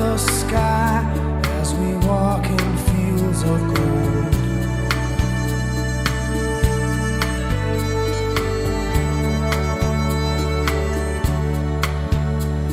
jealous sky as we walk in fields of gold.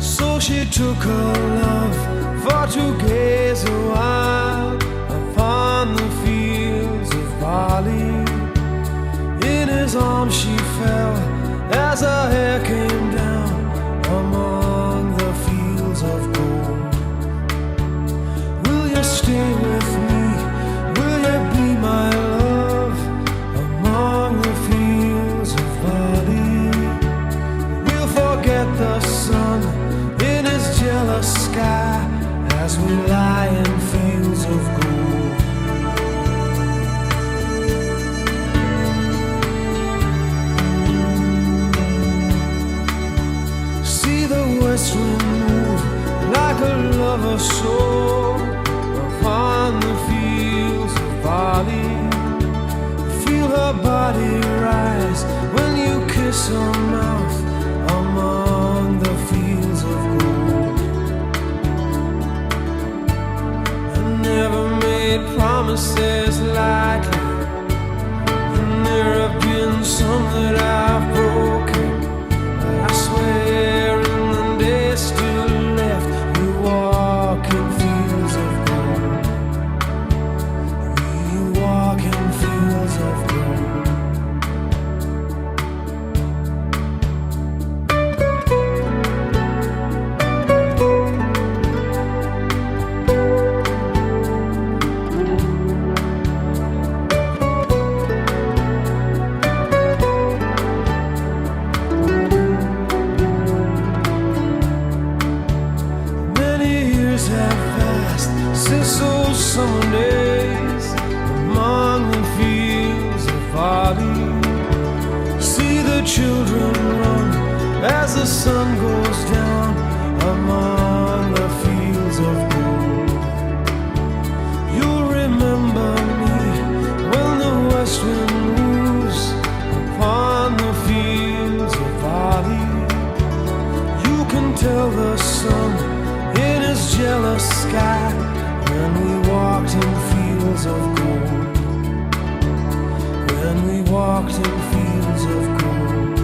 So she took her love for to gaze a while upon the fields of barley. In his arms she fell as her hair came down among the fields of gold. Will you stay with me? Will you be my love among the fields of barley? We'll forget the sun in his jealous sky as we lie in fields of gold. See the west wind move like a lover's soul upon the fields of barley. Feel her body rise when you kiss her mouth among the fields of gold. I never made promises lightly, and there have been some that I've broken. But I swear in the days still left, we walk in fields of gold. We walk in fields of gold. Since those summer days among the fields of barley, see the children run as the sun goes down among the fields of gold. You'll remember me when the west wind moves upon the fields of barley. You can tell the sun in his jealous sky when we walked in fields of gold. When we walked in fields of gold.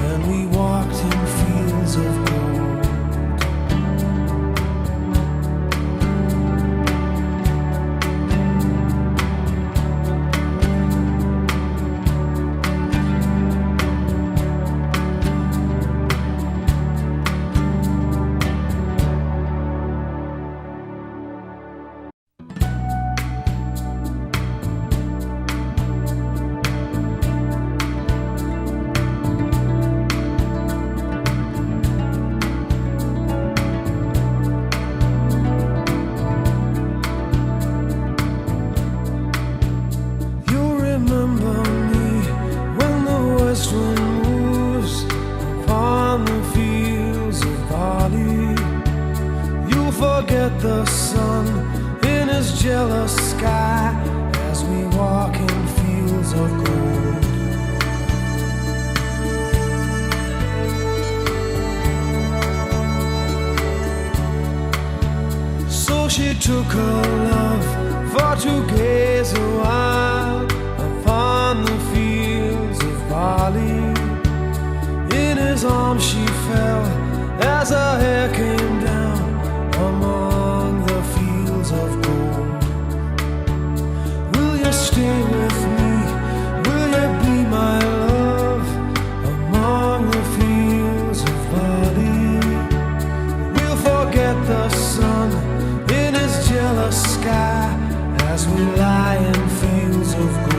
When we walked in fields of gold. Forget the sun in his jealous sky as we walk in fields of gold. So she took her love for to gaze a while upon the fields of barley. In his arms she fell as her hair came down among the fields of gold. Will you stay with me? Will you be my love among the fields of barley? We'll forget the sun in his jealous sky as we lie in fields of gold.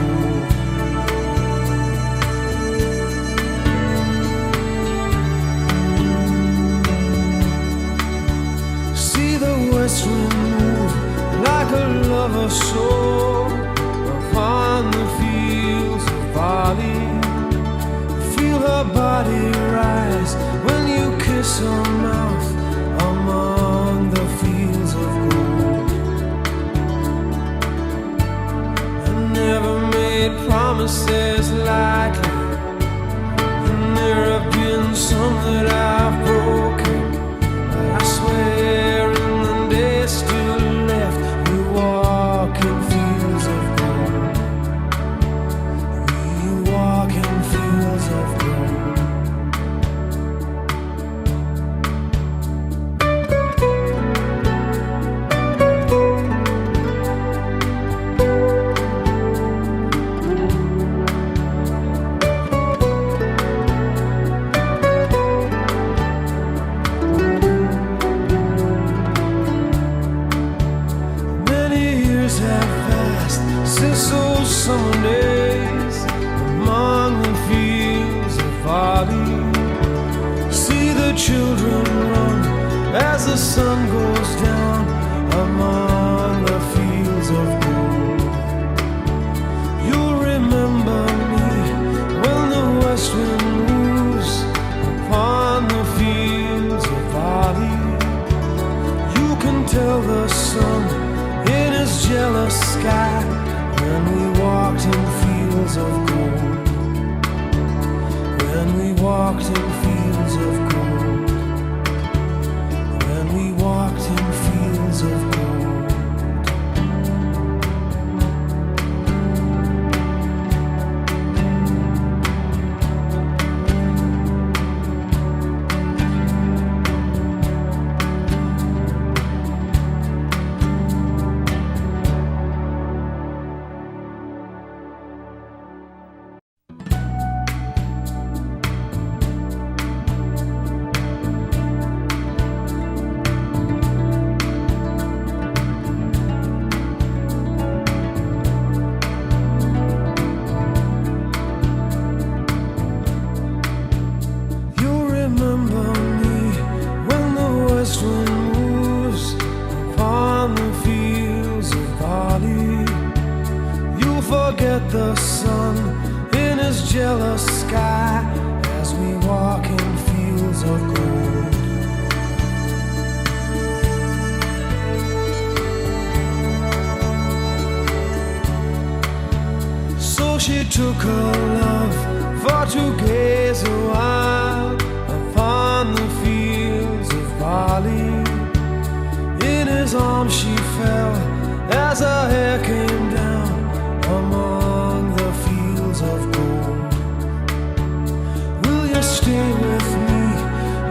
West wind move like a lover's soul upon the fields of barley. Feel her body rise when you kiss her mouth among the fields of gold. I never made promises lightly, and there have been some that I've broken. But I swear the sun goes down among the fields of gold. You'll remember me when the west wind moves upon the fields of barley. You can tell the sun in his jealous sky when we walked in fields of gold. When we walked in fields of gold. When we walked in fields of gold. Forget the sun in his jealous sky as we walk in fields of gold. So she took her love for to gaze a while upon the fields of barley. In his arms she fell as her hair came down among the fields of gold. Will you stay with me?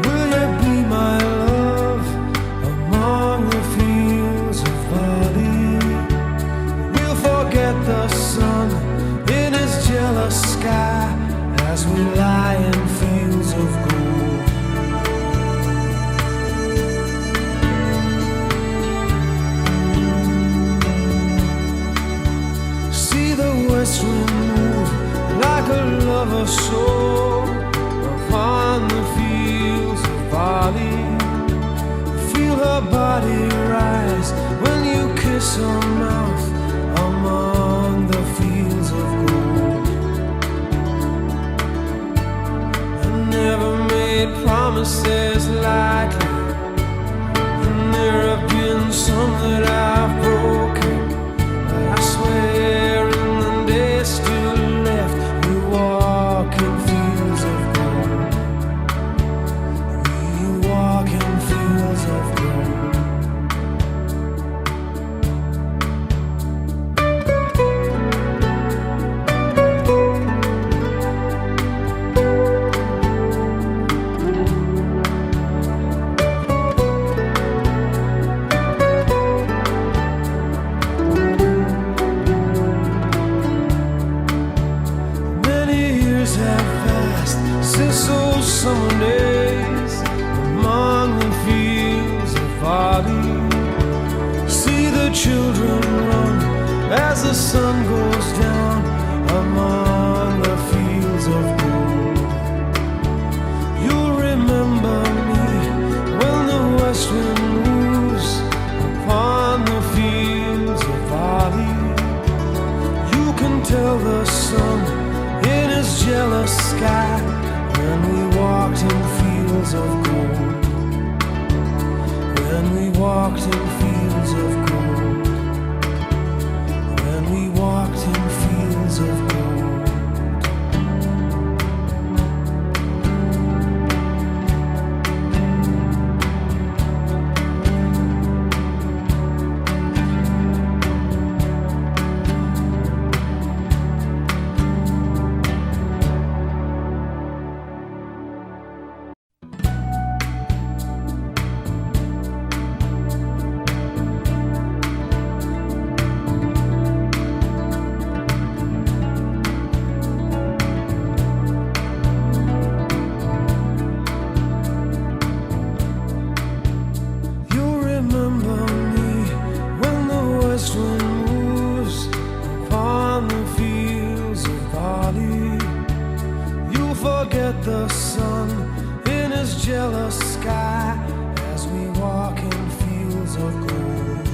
Will you be my love among the fields of barley? We'll forget the sun in his jealous sky as we lie in fields of gold. West wind move like a lover's soul upon the fields of barley. Feel her body rise when you kiss her mouth among the fields of gold. I never made promises lightly, and there have been some that I've broken, but I swear still left, we walk in fields of gold. We walk in fields of gold. Since those summer days among the fields of barley, see the children run as the sun goes down among the fields of gold. You'll remember me when the west wind moves upon the fields of barley. You can tell the sun in his jealous sky when we walked in fields of gold. When we walked in fields of gold. When we walked in fields of gold. Forget the sun in his jealous sky as we walk in fields of gold.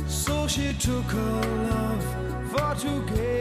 So she took her love for to give.